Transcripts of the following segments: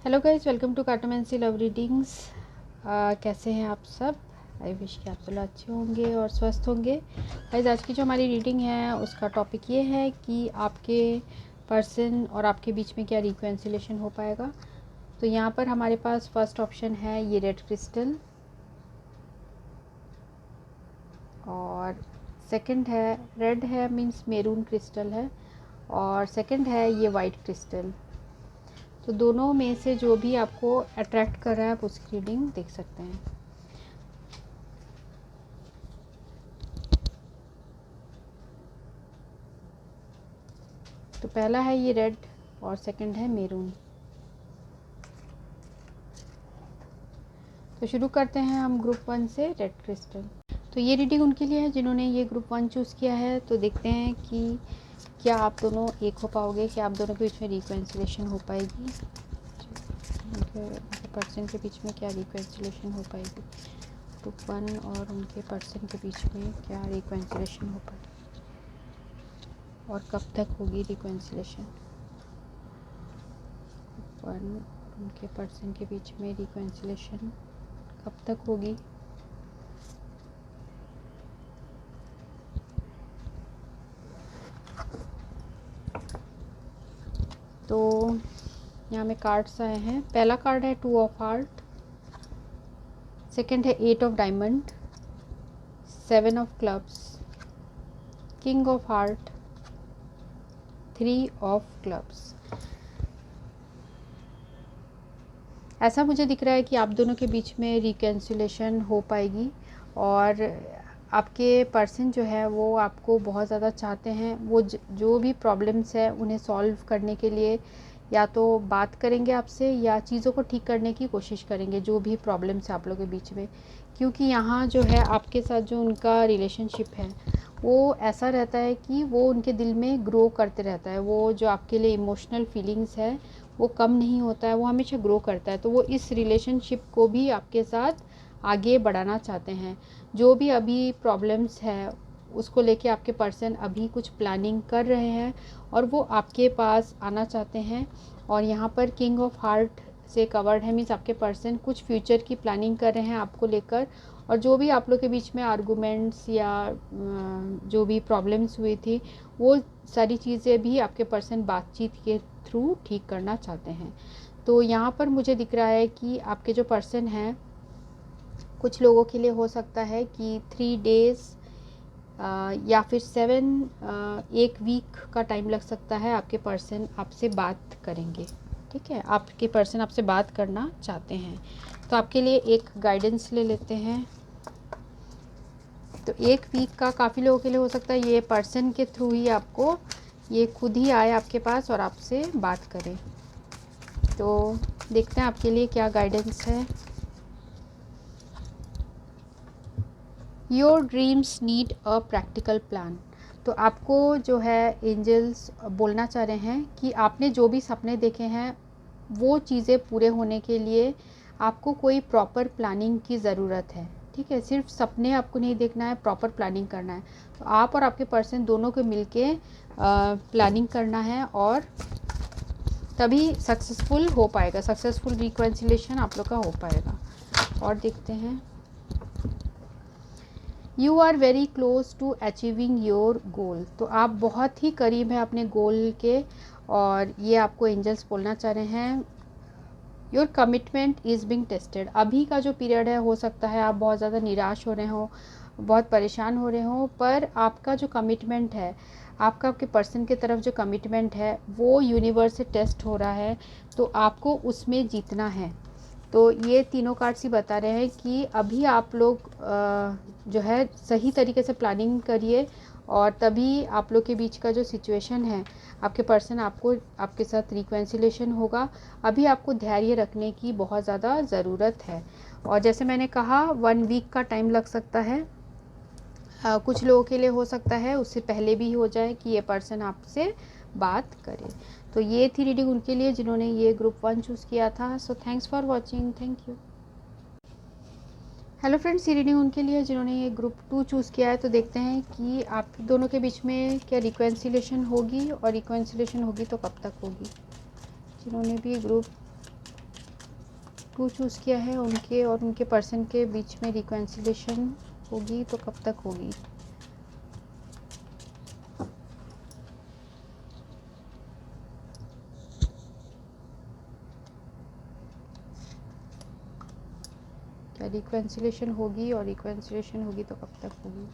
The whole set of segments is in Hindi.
Hello guys, welcome to cartomancy love readings. कैसे हैं आप सब? आई विश कि आप सब अच्छे होंगे और स्वस्थ होंगे। गाइज, आज की जो हमारी रीडिंग है उसका टॉपिक ये है कि आपके पर्सन और आपके बीच में क्या रिकॉन्सिलेशन हो पाएगा। तो यहाँ पर हमारे पास फर्स्ट ऑप्शन है ये रेड क्रिस्टल, और सेकंड है रेड है मींस मेरून क्रिस्टल है, और सेकंड है ये वाइट क्रिस्टल। तो दोनों में से जो भी आपको अट्रैक्ट कर रहा है आप उसकी रीडिंग देख सकते हैं। तो पहला है ये रेड और सेकंड है मेरून। तो शुरू करते हैं हम ग्रुप 1 से, रेड क्रिस्टल। तो ये रीडिंग उनके लिए है जिन्होंने ये ग्रुप 1 चूज़ किया है। तो देखते हैं कि क्या आप दोनों एक हो पाओगे, क्या आप दोनों के बीच में रिकॉन्सिलेशन हो पाएगी, उनके पर्सन के बीच में क्या रिकॉन्सिलेशन हो पाएगी, ग्रुप 1 और उनके पर्सन के बीच में क्या रिकॉन्सिलेशन हो पाएगी और कब तक होगी रिकॉन्सिलेशन। ग्रुप 1 और उनके पर्सन के बीच में रिकॉन्सिलेशन कब तक होगी। तो यहाँ में कार्ड्स आए हैं। पहला कार्ड है 2 ऑफ हार्ट, सेकंड है 8 of diamond, 7 of clubs, king of heart, 3 of clubs. ऐसा मुझे दिख रहा है कि आप दोनों के बीच में रिकॉन्सिलेशन हो पाएगी और आपके पर्सन जो है वो आपको बहुत ज़्यादा चाहते हैं। वो जो भी प्रॉब्लम्स है उन्हें सॉल्व करने के लिए या तो बात करेंगे आपसे या चीज़ों को ठीक करने की कोशिश करेंगे, जो भी प्रॉब्लम्स है आप लोगों के बीच में। क्योंकि यहाँ जो है आपके साथ जो उनका रिलेशनशिप है वो ऐसा रहता है कि वो उनके दिल में ग्रो करते रहता है। वो जो आपके लिए इमोशनल फीलिंग्स है वो कम नहीं होता है, वो हमेशा ग्रो करता है। तो वो इस रिलेशनशिप को भी आपके साथ आगे बढ़ाना चाहते हैं। जो भी अभी प्रॉब्लम्स है उसको लेके आपके पर्सन अभी कुछ प्लानिंग कर रहे हैं और वो आपके पास आना चाहते हैं। और यहाँ पर किंग ऑफ हार्ट से कवर्ड है, मीन्स आपके पर्सन कुछ फ्यूचर की प्लानिंग कर रहे हैं आपको लेकर। और जो भी आप लोग के बीच में आर्गूमेंट्स या जो भी प्रॉब्लम्स हुई थी वो सारी चीज़ें भी आपके पर्सन बातचीत के थ्रू ठीक करना चाहते हैं। तो यहाँ पर मुझे दिख रहा है कि आपके जो पर्सन हैं, कुछ लोगों के लिए हो सकता है कि 3 डेज़ या फिर 7 एक वीक का टाइम लग सकता है। आपके पर्सन आपसे बात करेंगे, ठीक है, आपके पर्सन आपसे बात करना चाहते हैं। तो आपके लिए एक गाइडेंस ले लेते हैं। तो एक वीक का काफ़ी लोगों के लिए हो सकता है ये पर्सन के थ्रू ही आपको ये खुद ही आए आपके पास और आपसे बात करें। तो देखते हैं आपके लिए क्या गाइडेंस है। Your dreams need a practical plan. तो आपको जो है एंजल्स बोलना चाह रहे हैं कि आपने जो भी सपने देखे हैं वो चीज़ें पूरे होने के लिए आपको कोई प्रॉपर प्लानिंग की ज़रूरत है, ठीक है। सिर्फ सपने आपको नहीं देखना है, प्रॉपर प्लानिंग करना है। तो आप और आपके पर्सन दोनों को मिलके प्लानिंग करना है और तभी सक्सेसफुल हो पाएगा, सक्सेसफुल रिकॉन्सिलेशन आप लोग का हो पाएगा। और देखते हैं, you are very close to achieving your goal. तो आप बहुत ही करीब हैं अपने गोल के और ये आपको एंजल्स बोलना चाह रहे हैं। Your commitment is being tested. अभी का जो पीरियड है हो सकता है आप बहुत ज़्यादा निराश हो रहे हो, बहुत परेशान हो रहे हो, पर आपका जो कमिटमेंट है, आपका आपके पर्सन की तरफ जो कमिटमेंट है वो यूनिवर्स से टेस्ट हो रहा है। तो आपको उसमें जीतना है। तो ये तीनों कार्ड्स ही बता रहे हैं कि अभी आप लोग जो है सही तरीके से प्लानिंग करिए और तभी आप लोग के बीच का जो सिचुएशन है, आपके पर्सन आपको आपके साथ रिकॉन्सिलेशन होगा। अभी आपको धैर्य रखने की बहुत ज़्यादा ज़रूरत है। और जैसे मैंने कहा 1 वीक का टाइम लग सकता है। कुछ लोगों के लिए हो सकता है उससे पहले भी हो जाए कि ये पर्सन आपसे बात करे। तो ये थी रीडिंग उनके लिए जिन्होंने ये ग्रुप 1 चूज़ किया था। So thanks for watching, thank you. Hello friends, ये रीडिंग उनके लिए जिन्होंने ये ग्रुप 2 चूज़ किया है। तो देखते हैं कि आप दोनों के बीच में क्या रिकॉन्सिलेशन होगी और रिकॉन्सिलेशन होगी तो कब तक होगी। जिन्होंने भी ग्रुप टू चूज़ किया है, उनके और उनके पर्सन के बीच में रिकन्सिलेशन होगी तो कब तक होगी? क्या रिकन्सिलेशन होगी, और रिकन्सिलेशन होगी तो कब तक होगी?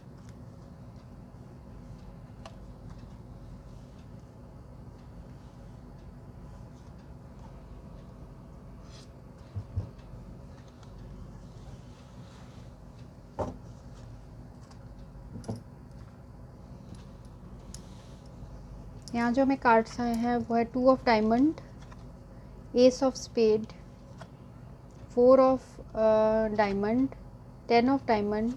यहाँ जो हमें कार्ड्स आए हैं वो है 2 of diamond, ace of spade, 4 of diamond, 10 of diamond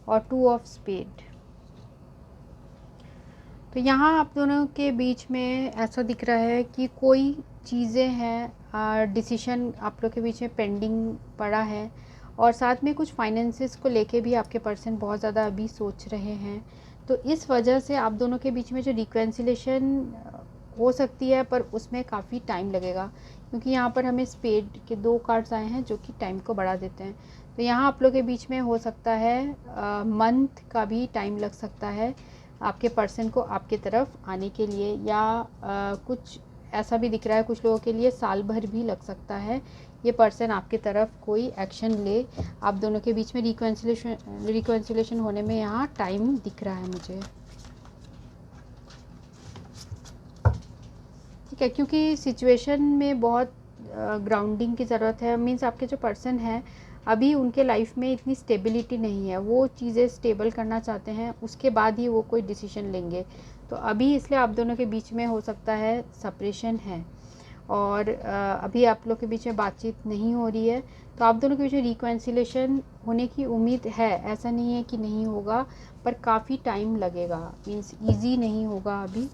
और 2 ऑफ स्पेड। तो यहाँ आप दोनों के बीच में ऐसा दिख रहा है कि कोई चीज़ें हैं, डिसीजन आप लोग के बीच में पेंडिंग पड़ा है, और साथ में कुछ फाइनेंसेस को लेके भी आपके पर्सन बहुत ज़्यादा अभी सोच रहे हैं। तो इस वजह से आप दोनों के बीच में जो रिकन्सिलेशन हो सकती है, पर उसमें काफ़ी टाइम लगेगा, क्योंकि यहाँ पर हमें स्पेड के 2 कार्ड्स आए हैं जो कि टाइम को बढ़ा देते हैं। तो यहाँ आप लोग के बीच में हो सकता है मंथ का भी टाइम लग सकता है आपके पर्सन को आपके तरफ आने के लिए, या कुछ ऐसा भी दिख रहा है कुछ लोगों के लिए साल भर भी लग सकता है ये पर्सन आपकी तरफ कोई एक्शन ले। आप दोनों के बीच में रिकन्सिलेशन होने में यहाँ टाइम दिख रहा है मुझे, ठीक है, क्योंकि सिचुएशन में बहुत ग्राउंडिंग की ज़रूरत है। मीन्स आपके जो पर्सन है अभी उनके लाइफ में इतनी स्टेबिलिटी नहीं है, वो चीज़ें स्टेबल करना चाहते हैं, उसके बाद ही वो कोई डिसीजन लेंगे। तो अभी इसलिए आप दोनों के बीच में हो सकता है सेपरेशन है, और अभी आप लोग के बीच में बातचीत नहीं हो रही है। तो आप दोनों के बीच में रिकन्सिलेशन होने की उम्मीद है, ऐसा नहीं है कि नहीं होगा, पर काफ़ी टाइम लगेगा, मीन्स ईजी नहीं होगा अभी।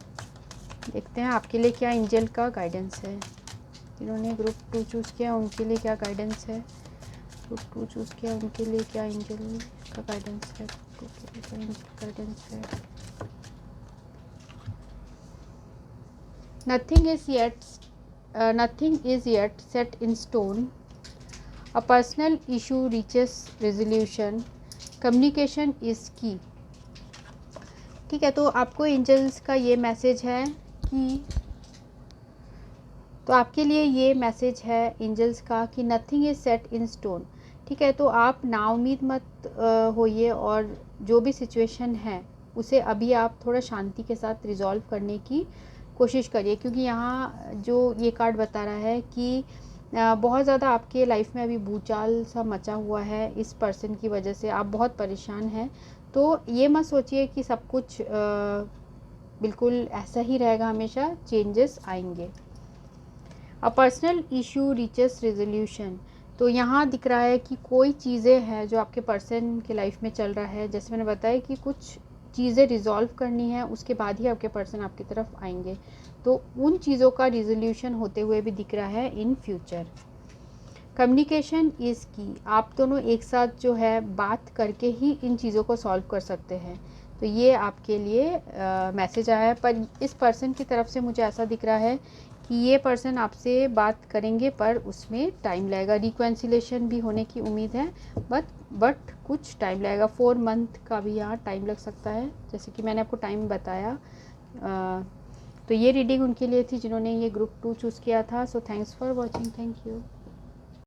देखते हैं आपके लिए क्या एंजल का गाइडेंस है। जिन्होंने ग्रुप 2 चूज़ किया उनके लिए क्या गाइडेंस है, ग्रुप 2 चूज़ किया उनके लिए क्या एंजल का गाइडेंस है, गाइडेंस है। nothing is yet set in stone, a personal issue reaches resolution, communication is key। ठीक है, तो आपको एंजल्स का ये मैसेज है कि, तो आपके लिए ये मैसेज है एंजल्स का कि nothing is set in stone. ठीक है, तो आप नाउम्मीद मत होइए, और जो भी सिचुएशन है उसे अभी आप थोड़ा शांति के साथ रिजॉल्व करने की कोशिश करिए, क्योंकि यहाँ जो ये कार्ड बता रहा है कि बहुत ज़्यादा आपके लाइफ में अभी भूचाल सा मचा हुआ है, इस पर्सन की वजह से आप बहुत परेशान हैं। तो ये मत सोचिए कि सब कुछ बिल्कुल ऐसा ही रहेगा, हमेशा चेंजेस आएंगे। A personal issue reaches resolution, तो यहाँ दिख रहा है कि कोई चीज़ें हैं जो आपके पर्सन के लाइफ में चल रहा है, जैसे मैंने बताया कि कुछ चीज़ें रिजॉल्व करनी है, उसके बाद ही आपके पर्सन आपकी तरफ आएंगे। तो उन चीज़ों का रिजोल्यूशन होते हुए भी दिख रहा है इन फ्यूचर। कम्युनिकेशन इज़ की, आप दोनों एक साथ जो है बात करके ही इन चीज़ों को सॉल्व कर सकते हैं। तो ये आपके लिए मैसेज आया है, पर इस पर्सन की तरफ से मुझे ऐसा दिख रहा है कि ये पर्सन आपसे बात करेंगे, पर उसमें टाइम लगेगा। रिकन्सिलेशन भी होने की उम्मीद है, बट कुछ टाइम लगेगा। 4 मंथ का भी यहाँ टाइम लग सकता है, जैसे कि मैंने आपको टाइम बताया। तो ये रीडिंग उनके लिए थी जिन्होंने ये ग्रुप 2 चूज़ किया था। So thanks for watching, thank you.